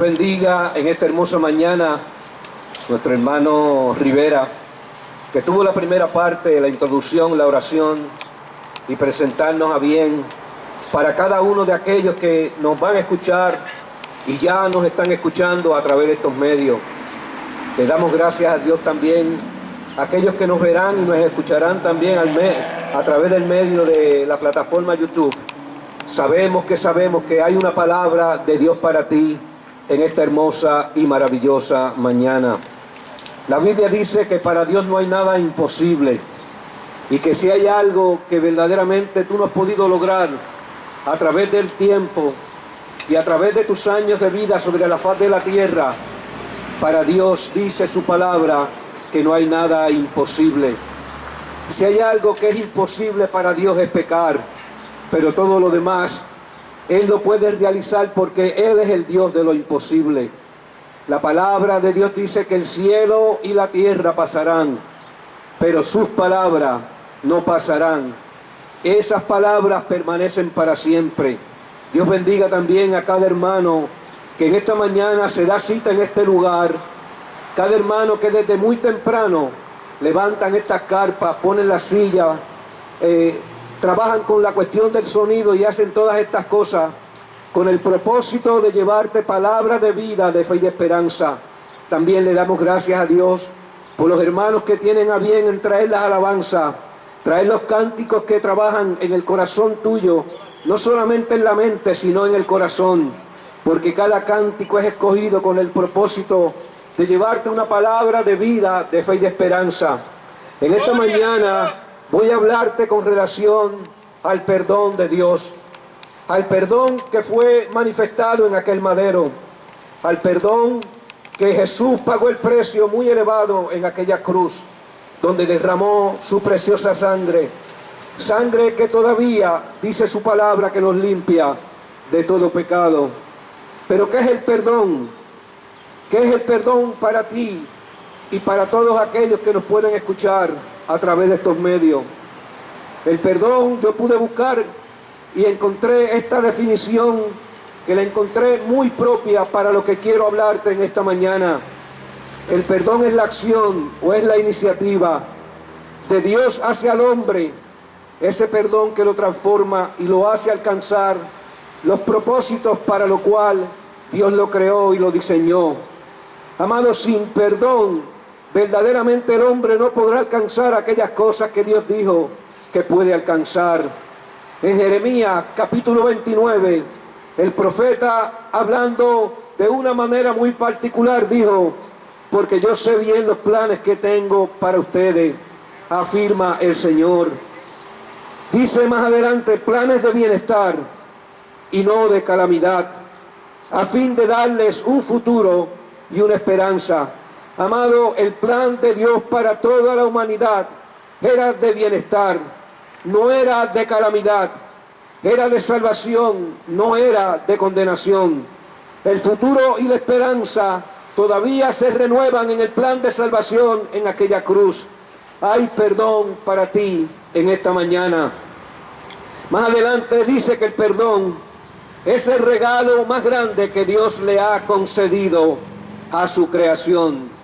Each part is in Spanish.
Bendiga en esta hermosa mañana nuestro hermano Rivera, que tuvo la primera parte, la introducción, la oración y presentarnos a bien para cada uno de aquellos que nos van a escuchar y ya nos están escuchando a través de estos medios. Le damos gracias a Dios también a aquellos que nos verán y nos escucharán también a través del medio de la plataforma YouTube. Sabemos que hay una palabra de Dios para ti en esta hermosa y maravillosa mañana. La Biblia dice que para Dios no hay nada imposible y que si hay algo que verdaderamente tú no has podido lograr a través del tiempo y a través de tus años de vida sobre la faz de la tierra, para Dios dice su palabra que no hay nada imposible. Si hay algo que es imposible para Dios es pecar, pero todo lo demás Él lo puede realizar porque Él es el Dios de lo imposible. La palabra de Dios dice que el cielo y la tierra pasarán, pero sus palabras no pasarán. Esas palabras permanecen para siempre. Dios bendiga también a cada hermano que en esta mañana se da cita en este lugar. Cada hermano que desde muy temprano levantan estas carpas, ponen la silla, trabajan con la cuestión del sonido y hacen todas estas cosas con el propósito de llevarte palabras de vida, de fe y de esperanza. También le damos gracias a Dios por los hermanos que tienen a bien en traer las alabanzas, traer los cánticos que trabajan en el corazón tuyo, no solamente en la mente, sino en el corazón, porque cada cántico es escogido con el propósito de llevarte una palabra de vida, de fe y de esperanza. En esta mañana voy a hablarte con relación al perdón de Dios, al perdón que fue manifestado en aquel madero, al perdón que Jesús pagó el precio muy elevado en aquella cruz, donde derramó su preciosa sangre, sangre que todavía dice su palabra que nos limpia de todo pecado. Pero ¿qué es el perdón? ¿Qué es el perdón para ti y para todos aquellos que nos pueden escuchar a través de estos medios? El perdón, yo pude buscar y encontré esta definición que la encontré muy propia para lo que quiero hablarte en esta mañana. El perdón es la acción o es la iniciativa de Dios hacia el hombre, ese perdón que lo transforma y lo hace alcanzar los propósitos para lo cual Dios lo creó y lo diseñó. Amados, sin perdón, verdaderamente el hombre no podrá alcanzar aquellas cosas que Dios dijo que puede alcanzar. En Jeremías capítulo 29, el profeta, hablando de una manera muy particular, dijo: porque yo sé bien los planes que tengo para ustedes, afirma el Señor. Dice más adelante: planes de bienestar y no de calamidad, a fin de darles un futuro y una esperanza. Amado, el plan de Dios para toda la humanidad era de bienestar, no era de calamidad, era de salvación, no era de condenación. El futuro y la esperanza todavía se renuevan en el plan de salvación en aquella cruz. Hay perdón para ti en esta mañana. Más adelante dice que el perdón es el regalo más grande que Dios le ha concedido a su creación.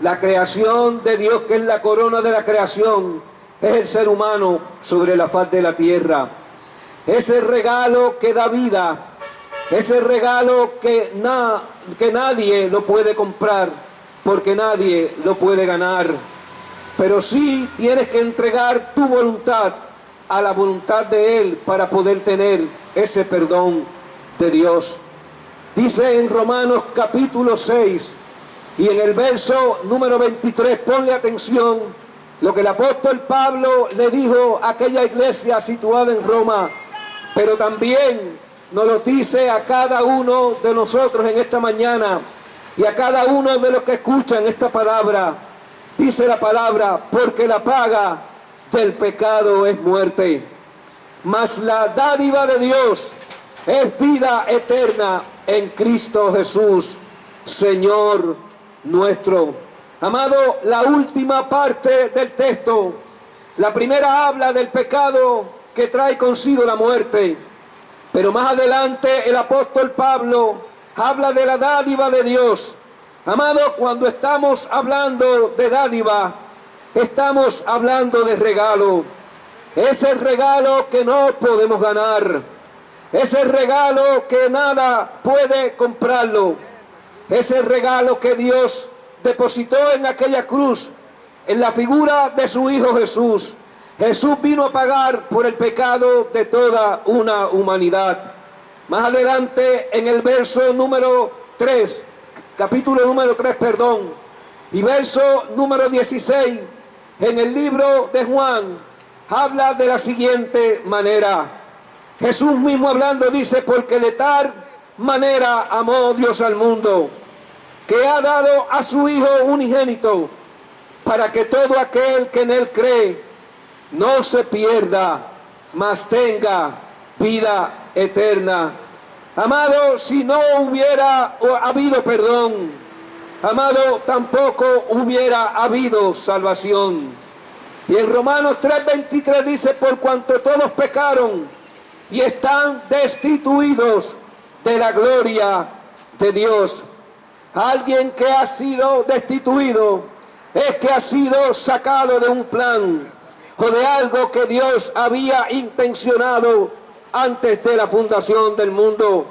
La creación de Dios, que es la corona de la creación, es el ser humano sobre la faz de la tierra. Ese regalo que da vida, ese regalo que nadie lo puede comprar, porque nadie lo puede ganar. Pero sí tienes que entregar tu voluntad a la voluntad de Él para poder tener ese perdón de Dios. Dice en Romanos capítulo 6 y en el verso número 23, ponle atención lo que el apóstol Pablo le dijo a aquella iglesia situada en Roma, pero también nos lo dice a cada uno de nosotros en esta mañana y a cada uno de los que escuchan esta palabra. Dice la palabra: porque la paga del pecado es muerte, mas la dádiva de Dios es vida eterna en Cristo Jesús, Señor nuestro. Amado, la última parte del texto, la primera habla del pecado que trae consigo la muerte, pero más adelante el apóstol Pablo habla de la dádiva de Dios. Amado, cuando estamos hablando de dádiva, estamos hablando de regalo. Es el regalo que no podemos ganar. Es el regalo que nada puede comprarlo. Es el regalo que Dios depositó en aquella cruz, en la figura de su Hijo Jesús. Jesús vino a pagar por el pecado de toda una humanidad. Más adelante, en el verso número 3, capítulo número 3, perdón, y verso número 16, en el libro de Juan, habla de la siguiente manera. Jesús mismo hablando dice, porque de tal manera amó Dios al mundo, que ha dado a su Hijo unigénito, para que todo aquel que en él cree no se pierda, mas tenga vida eterna. Amado, si no hubiera habido perdón, amado, tampoco hubiera habido salvación. Y en Romanos 3:23 dice, por cuanto todos pecaron y están destituidos de la gloria de Dios. Alguien que ha sido destituido es que ha sido sacado de un plan o de algo que Dios había intencionado antes de la fundación del mundo.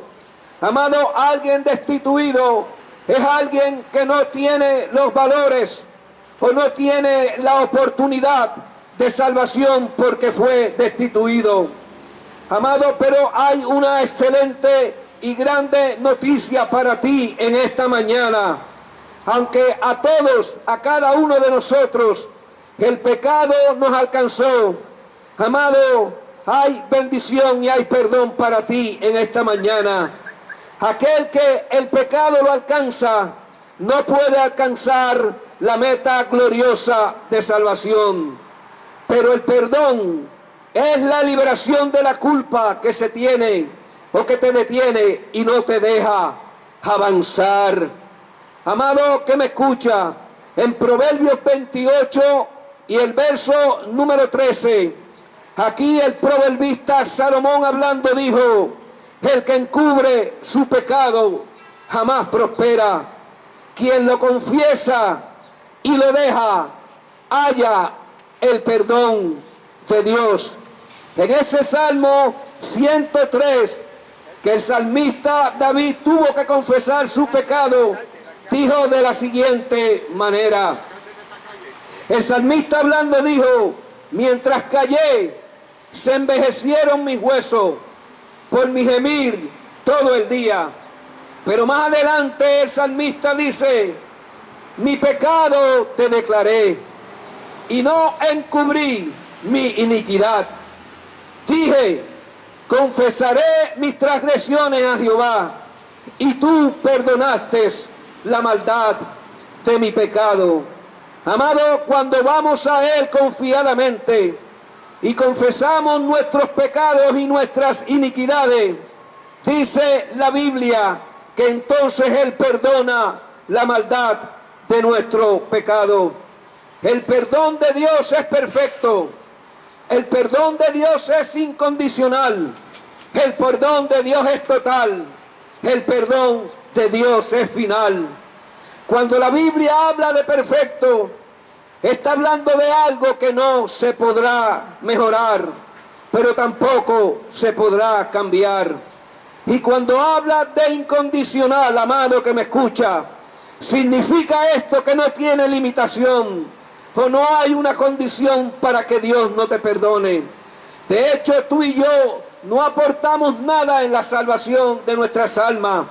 Amado, alguien destituido es alguien que no tiene los valores o no tiene la oportunidad de salvación porque fue destituido. Amado, pero hay una excelente y grande noticia para ti en esta mañana. Aunque a todos, a cada uno de nosotros, el pecado nos alcanzó, amado, hay bendición y hay perdón para ti en esta mañana. Aquel que el pecado lo alcanza, no puede alcanzar la meta gloriosa de salvación. Pero el perdón es la liberación de la culpa que se tiene o que te detiene y no te deja avanzar. Amado que me escucha, en Proverbios 28 y el verso número 13, aquí el proverbista Salomón hablando dijo, el que encubre su pecado jamás prospera. Quien lo confiesa y lo deja, halla el perdón de Dios. En ese Salmo 103, que el salmista David tuvo que confesar su pecado, dijo de la siguiente manera. El salmista hablando dijo, mientras callé, se envejecieron mis huesos por mi gemir todo el día. Pero más adelante el salmista dice, mi pecado te declaré y no encubrí mi iniquidad. Dije, confesaré mis transgresiones a Jehová y tú perdonaste la maldad de mi pecado. Amado, cuando vamos a Él confiadamente y confesamos nuestros pecados y nuestras iniquidades, dice la Biblia que entonces Él perdona la maldad de nuestro pecado. El perdón de Dios es perfecto. El perdón de Dios es incondicional. El perdón de Dios es total. El perdón de Dios es final. Cuando la Biblia habla de perfecto, está hablando de algo que no se podrá mejorar, pero tampoco se podrá cambiar. Y cuando habla de incondicional, amado que me escucha, significa esto que no tiene limitación, o no hay una condición para que Dios no te perdone. De hecho, tú y yo no aportamos nada en la salvación de nuestras almas,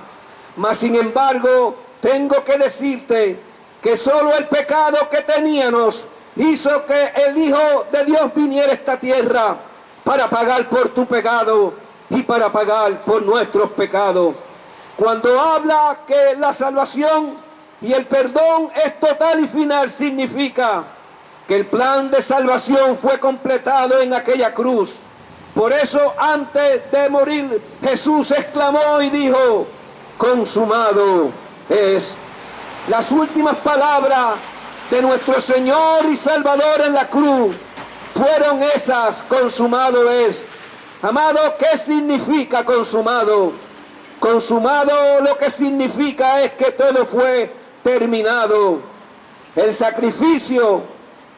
mas sin embargo, tengo que decirte que solo el pecado que teníamos hizo que el Hijo de Dios viniera a esta tierra para pagar por tu pecado y para pagar por nuestros pecados. Cuando habla que la salvación y el perdón es total y final, significa que el plan de salvación fue completado en aquella cruz. Por eso antes de morir Jesús exclamó y dijo, consumado es. Las últimas palabras de nuestro Señor y Salvador en la cruz fueron esas, consumado es. Amado, ¿qué significa consumado? Consumado lo que significa es que todo fue terminado. El sacrificio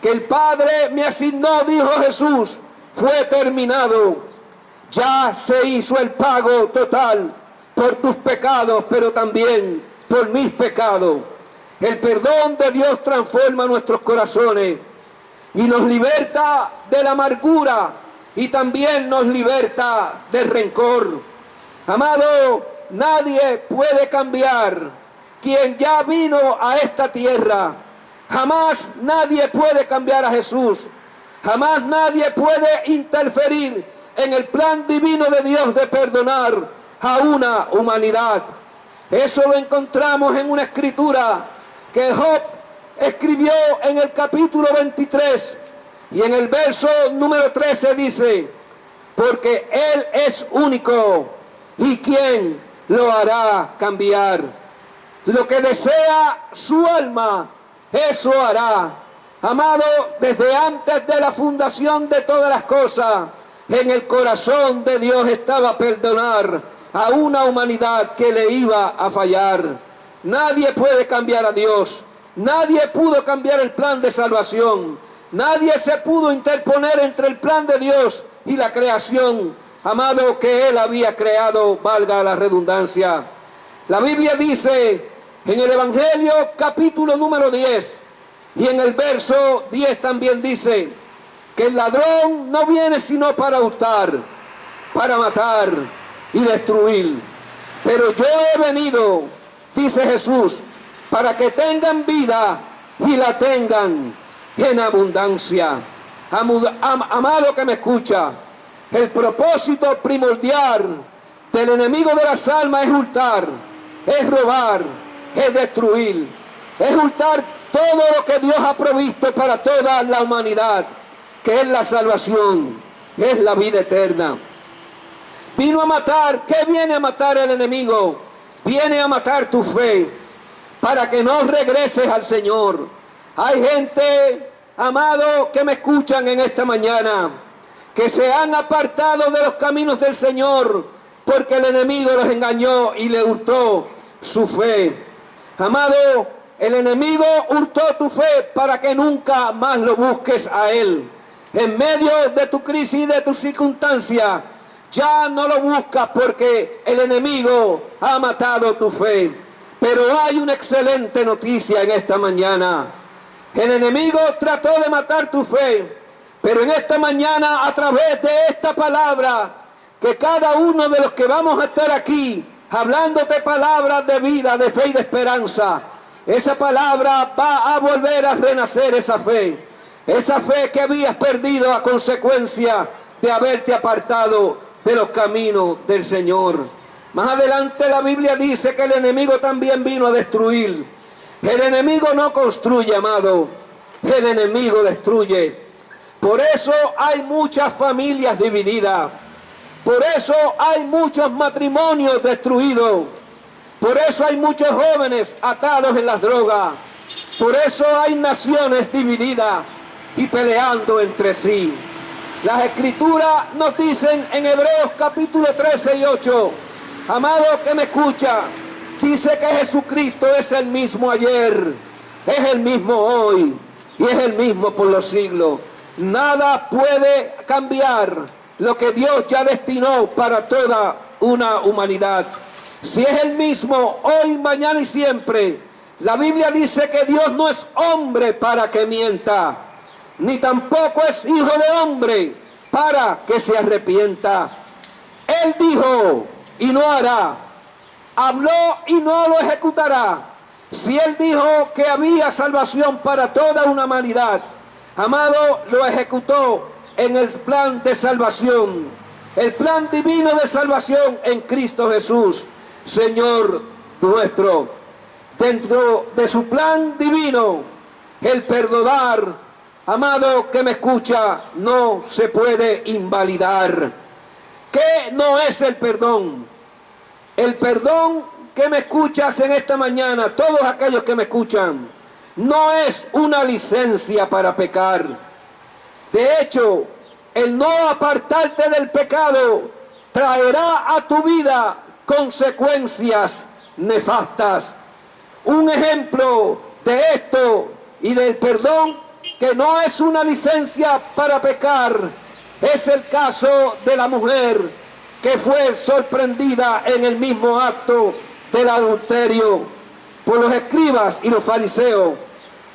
que el Padre me asignó, dijo Jesús, fue terminado. Ya se hizo el pago total por tus pecados, pero también por mis pecados. El perdón de Dios transforma nuestros corazones y nos liberta de la amargura y también nos liberta del rencor. Amado, nadie puede cambiar quien ya vino a esta tierra. Jamás nadie puede cambiar a Jesús. Jamás nadie puede interferir en el plan divino de Dios de perdonar a una humanidad. Eso lo encontramos en una escritura que Job escribió en el capítulo 23 y en el verso número 13 dice: porque Él es único y ¿quién lo hará cambiar? Lo que desea su alma, eso hará. Amado, desde antes de la fundación de todas las cosas, en el corazón de Dios estaba perdonar a una humanidad que le iba a fallar. Nadie puede cambiar a Dios. Nadie pudo cambiar el plan de salvación. Nadie se pudo interponer entre el plan de Dios y la creación, amado, que Él había creado, valga la redundancia. La Biblia dice en el Evangelio capítulo número 10 y en el verso 10 también dice que el ladrón no viene sino para hurtar, para matar y destruir. Pero yo he venido, dice Jesús, para que tengan vida y la tengan en abundancia. Amado que me escucha, el propósito primordial del enemigo de las almas es hurtar, es robar, es destruir, es hurtar todo lo que Dios ha provisto para toda la humanidad, que es la salvación, es la vida eterna. Vino a matar. ¿Qué viene a matar el enemigo? Viene a matar tu fe, para que no regreses al Señor. Hay gente, amado, que me escuchan en esta mañana, que se han apartado de los caminos del Señor, porque el enemigo los engañó y le hurtó su fe. Amado, el enemigo hurtó tu fe para que nunca más lo busques a Él. En medio de tu crisis y de tu circunstancia, ya no lo buscas porque el enemigo ha matado tu fe. Pero hay una excelente noticia en esta mañana. El enemigo trató de matar tu fe, pero en esta mañana, a través de esta palabra, que cada uno de los que vamos a estar aquí, hablándote palabras de vida, de fe y de esperanza, esa palabra va a volver a renacer esa fe que habías perdido a consecuencia de haberte apartado de los caminos del Señor. Más adelante la Biblia dice que el enemigo también vino a destruir. El enemigo no construye, amado, el enemigo destruye. Por eso hay muchas familias divididas, por eso hay muchos matrimonios destruidos, por eso hay muchos jóvenes atados en las drogas, por eso hay naciones divididas y peleando entre sí. Las escrituras nos dicen en Hebreos capítulo 13 y 8, amado que me escucha, dice que Jesucristo es el mismo ayer, es el mismo hoy y es el mismo por los siglos. Nada puede cambiar lo que Dios ya destinó para toda una humanidad. Si es el mismo hoy, mañana y siempre, la Biblia dice que Dios no es hombre para que mienta, ni tampoco es hijo de hombre para que se arrepienta. Él dijo y no hará, habló y no lo ejecutará. Si Él dijo que había salvación para toda una humanidad, amado, lo ejecutó en el plan de salvación, el plan divino de salvación en Cristo Jesús, Señor nuestro. Dentro de su plan divino, el perdonar, amado que me escucha, no se puede invalidar. ¿Qué no es el perdón? El perdón que me escuchas en esta mañana, todos aquellos que me escuchan, no es una licencia para pecar. De hecho, el no apartarte del pecado traerá a tu vida consecuencias nefastas. Un ejemplo de esto y del perdón que no es una licencia para pecar es el caso de la mujer que fue sorprendida en el mismo acto del adulterio por los escribas y los fariseos,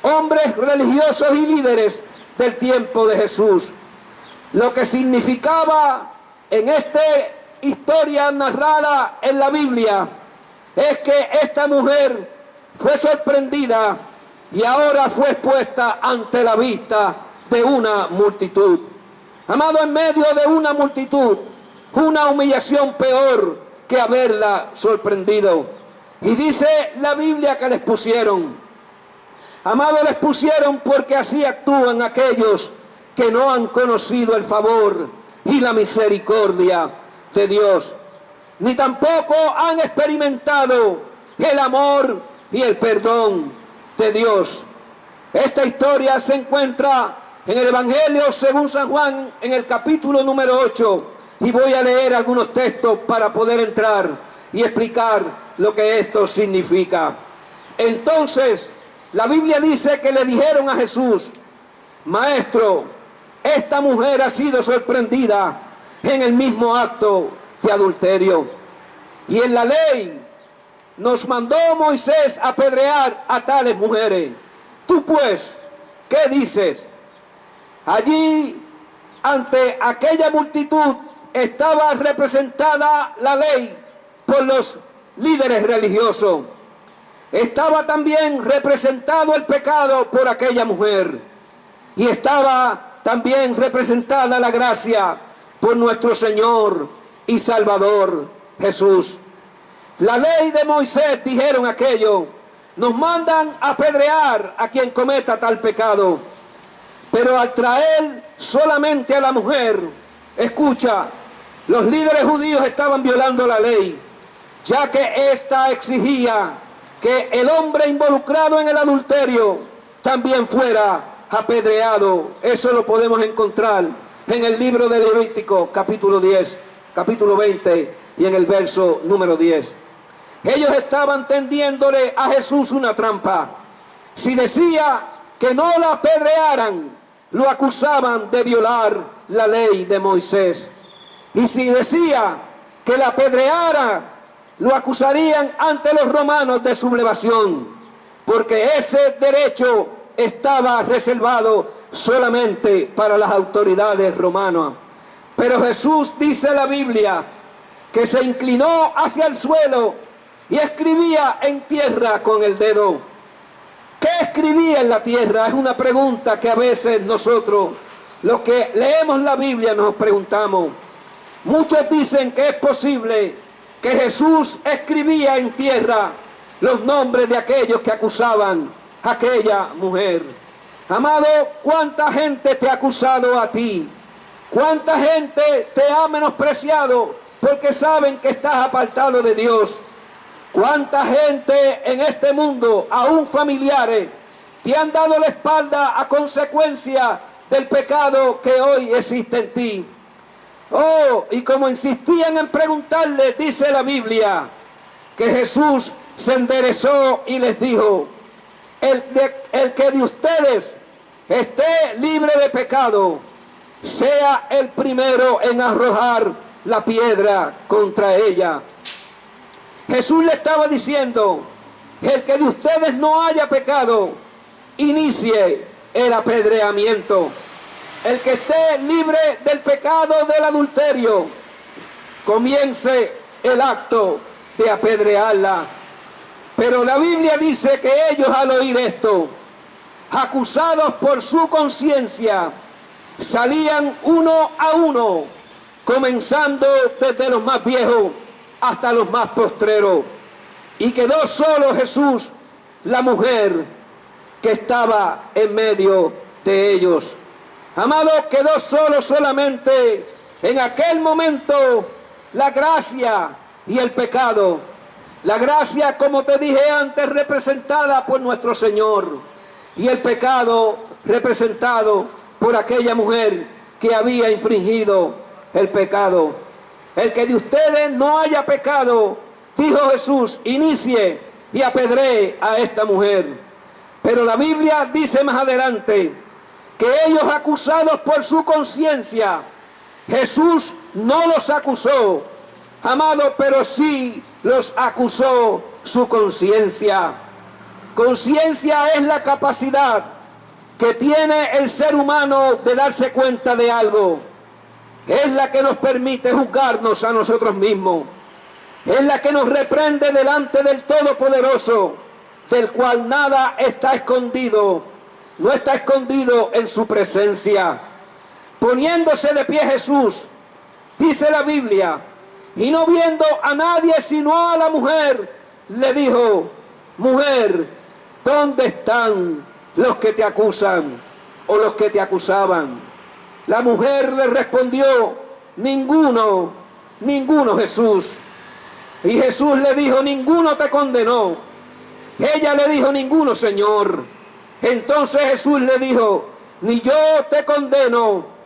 hombres religiosos y líderes del tiempo de Jesús. Lo que significaba en esta historia narrada en la Biblia es que esta mujer fue sorprendida y ahora fue expuesta ante la vista de una multitud. Amado, en medio de una multitud, una humillación peor que haberla sorprendido. Y dice la Biblia que les pusieron. Amado, les pusieron porque así actúan aquellos que no han conocido el favor y la misericordia de Dios, ni tampoco han experimentado el amor y el perdón de Dios. Esta historia se encuentra en el Evangelio según San Juan, en el capítulo número 8, y voy a leer algunos textos para poder entrar y explicar lo que esto significa. Entonces, la Biblia dice que le dijeron a Jesús: Maestro, esta mujer ha sido sorprendida en el mismo acto de adulterio. Y en la ley nos mandó Moisés apedrear a tales mujeres. Tú pues, ¿qué dices? Allí, ante aquella multitud, estaba representada la ley por los líderes religiosos. Estaba también representado el pecado por aquella mujer. Y estaba también representada la gracia por nuestro Señor y Salvador Jesús. La ley de Moisés, dijeron aquello, nos mandan apedrear a quien cometa tal pecado. Pero al traer solamente a la mujer, escucha, los líderes judíos estaban violando la ley, ya que ésta exigía que el hombre involucrado en el adulterio también fuera apedreado. Eso lo podemos encontrar en el libro de Levítico, capítulo 10, capítulo 20 y en el verso número 10. Ellos estaban tendiéndole a Jesús una trampa. Si decía que no la apedrearan, lo acusaban de violar la ley de Moisés. Y si decía que la apedreara, lo acusarían ante los romanos de sublevación, porque ese derecho estaba reservado solamente para las autoridades romanas. Pero Jesús, dice la Biblia, que se inclinó hacia el suelo y escribía en tierra con el dedo. ¿Qué escribía en la tierra? Es una pregunta que a veces nosotros, los que leemos la Biblia, nos preguntamos. Muchos dicen que es posible que Jesús escribía en tierra los nombres de aquellos que acusaban a aquella mujer. Amado, ¿cuánta gente te ha acusado a ti? ¿Cuánta gente te ha menospreciado porque saben que estás apartado de Dios? ¿Cuánta gente en este mundo, aún familiares, te han dado la espalda a consecuencia del pecado que hoy existe en ti? Oh, y como insistían en preguntarle, dice la Biblia, que Jesús se enderezó y les dijo: el que de ustedes esté libre de pecado, sea el primero en arrojar la piedra contra ella. Jesús le estaba diciendo: el que de ustedes no haya pecado, inicie el apedreamiento. El que esté libre del pecado del adulterio, comience el acto de apedrearla. Pero la Biblia dice que ellos, al oír esto, acusados por su conciencia, salían uno a uno, comenzando desde los más viejos hasta los más postreros. Y quedó solo Jesús, la mujer que estaba en medio de ellos. Amado, quedó solamente en aquel momento la gracia y el pecado. La gracia, como te dije antes, representada por nuestro Señor, y el pecado representado por aquella mujer que había infringido el pecado. El que de ustedes no haya pecado, dijo Jesús, inicie y apedree a esta mujer. Pero la Biblia dice más adelante que ellos, acusados por su conciencia, Jesús no los acusó, amado, pero sí los acusó su conciencia. Conciencia es la capacidad que tiene el ser humano de darse cuenta de algo. Es la que nos permite juzgarnos a nosotros mismos. Es la que nos reprende delante del Todopoderoso, del cual nada está escondido. No está escondido en su presencia. Poniéndose de pie Jesús, dice la Biblia, y no viendo a nadie sino a la mujer, le dijo: mujer, ¿dónde están los que te acusan o los que te acusaban? La mujer le respondió: ninguno, ninguno, Jesús. Y Jesús le dijo: ninguno te condenó. Ella le dijo: ninguno, Señor. Entonces Jesús le dijo: ni yo te condeno.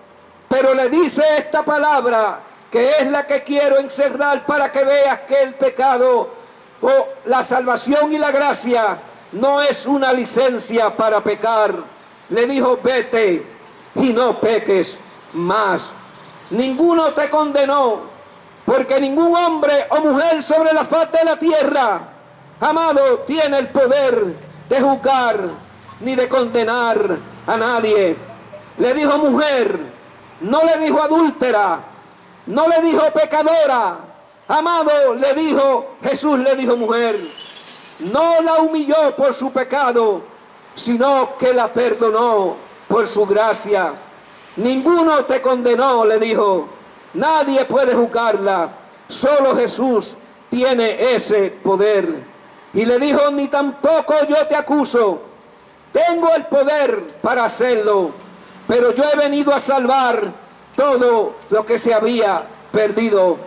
Pero le dice esta palabra, que es la que quiero encerrar para que veas que el pecado o la salvación y la gracia no es una licencia para pecar. Le dijo: vete y no peques más. Ninguno te condenó, porque ningún hombre o mujer sobre la faz de la tierra, amado, tiene el poder de juzgar ni de condenar a nadie. Le dijo: mujer. No le dijo adúltera, no le dijo pecadora, amado, le dijo, Jesús le dijo mujer. No la humilló por su pecado, sino que la perdonó por su gracia. Ninguno te condenó, le dijo. Nadie puede juzgarla, solo Jesús tiene ese poder. Y le dijo: ni tampoco yo te acuso, tengo el poder para hacerlo, pero yo he venido a salvar todo lo que se había perdido.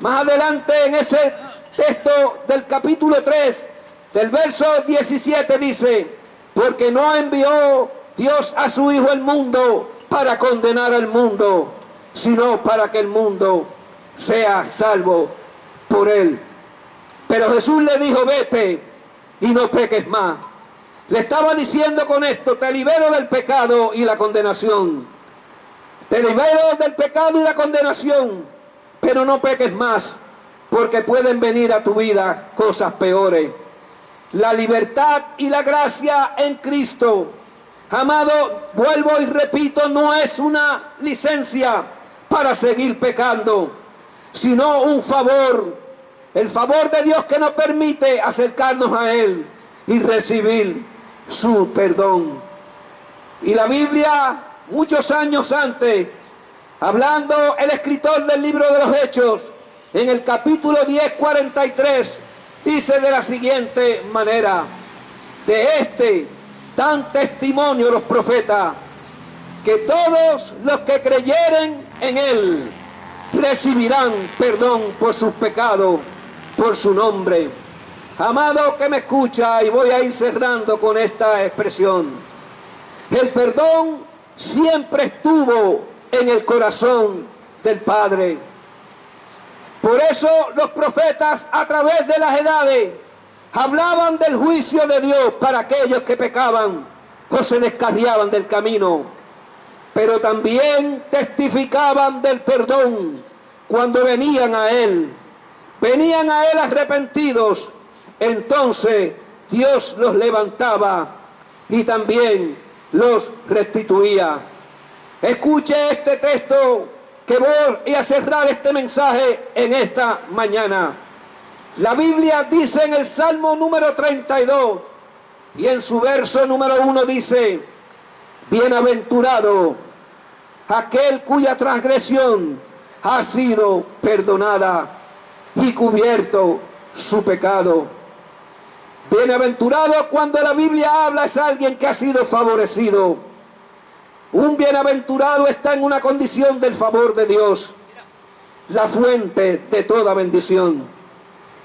Más adelante en ese texto del capítulo 3, del verso 17 dice: porque no envió Dios a su Hijo al mundo para condenar al mundo, sino para que el mundo sea salvo por él. Pero Jesús le dijo: vete y no peques más. Le estaba diciendo con esto: te libero del pecado y la condenación. Te libero del pecado y la condenación, pero no peques más, porque pueden venir a tu vida cosas peores. La libertad y la gracia en Cristo, amado, vuelvo y repito, no es una licencia para seguir pecando, sino un favor, el favor de Dios que nos permite acercarnos a Él y recibir su perdón. Y la Biblia, muchos años antes, hablando el escritor del libro de los Hechos, en el capítulo 10:43, dice de la siguiente manera: de este dan testimonio los profetas, que todos los que creyeren en él recibirán perdón por sus pecados, por su nombre. Amado que me escucha, y voy a ir cerrando con esta expresión: el perdón siempre estuvo en el corazón del Padre. Por eso los profetas, a través de las edades, hablaban del juicio de Dios para aquellos que pecaban o se descarriaban del camino, pero también testificaban del perdón cuando venían a Él arrepentidos. Entonces Dios los levantaba y también los restituía. Escuche este texto que voy a cerrar este mensaje en esta mañana. La Biblia dice en el Salmo número 32 y en su verso número 1 dice: bienaventurado aquel cuya transgresión ha sido perdonada y cubierto su pecado. Bienaventurado, cuando la Biblia habla, es alguien que ha sido favorecido. Un bienaventurado está en una condición del favor de Dios, la fuente de toda bendición.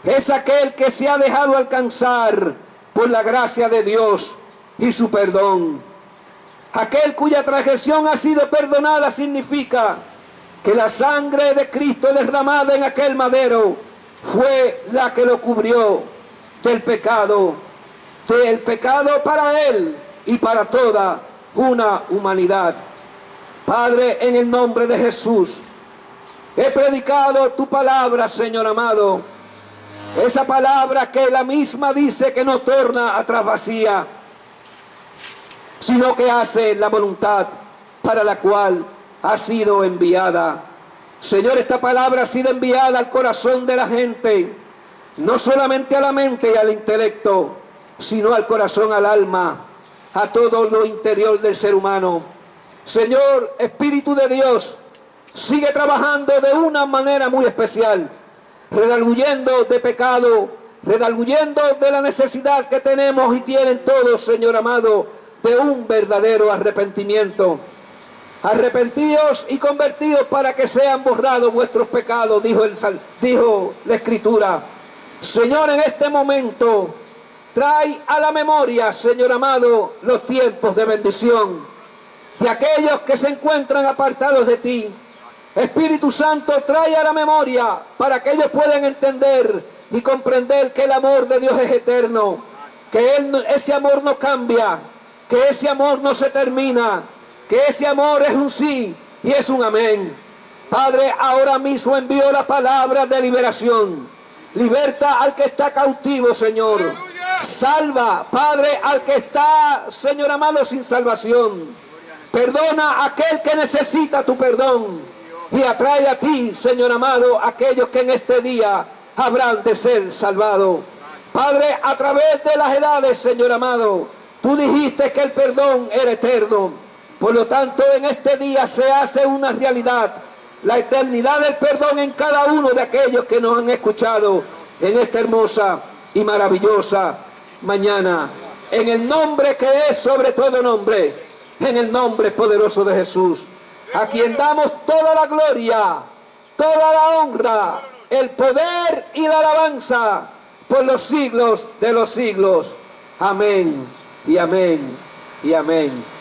Es aquel que se ha dejado alcanzar por la gracia de Dios y su perdón. Aquel cuya transgresión ha sido perdonada significa que la sangre de Cristo derramada en aquel madero fue la que lo cubrió del pecado para él y para toda una humanidad. Padre, en el nombre de Jesús, he predicado tu palabra, Señor amado, esa palabra que la misma dice que no torna atrás vacía, sino que hace la voluntad para la cual ha sido enviada. Señor, esta palabra ha sido enviada al corazón de la gente, no solamente a la mente y al intelecto, sino al corazón, al alma, a todo lo interior del ser humano. Señor, Espíritu de Dios, sigue trabajando de una manera muy especial, redarguyendo de pecado, redarguyendo de la necesidad que tenemos y tienen todos, Señor amado, de un verdadero arrepentimiento. Arrepentíos y convertidos para que sean borrados vuestros pecados, dijo la Escritura. Señor, en este momento, trae a la memoria, Señor amado, los tiempos de bendición de aquellos que se encuentran apartados de ti. Espíritu Santo, trae a la memoria para que ellos puedan entender y comprender que el amor de Dios es eterno, que ese amor no cambia, que ese amor no se termina, que ese amor es un sí y es un amén. Padre, ahora mismo envío la palabra de liberación. Liberta al que está cautivo, Señor. ¡Aleluya! Salva, Padre, al que está, Señor amado, sin salvación. Perdona a aquel que necesita tu perdón. Y atrae a ti, Señor amado, aquellos que en este día habrán de ser salvados. Padre, a través de las edades, Señor amado, tú dijiste que el perdón era eterno. Por lo tanto, en este día se hace una realidad la eternidad del perdón en cada uno de aquellos que nos han escuchado en esta hermosa y maravillosa mañana. En el nombre que es sobre todo nombre, en el nombre poderoso de Jesús, a quien damos toda la gloria, toda la honra, el poder y la alabanza por los siglos de los siglos. Amén y amén y amén.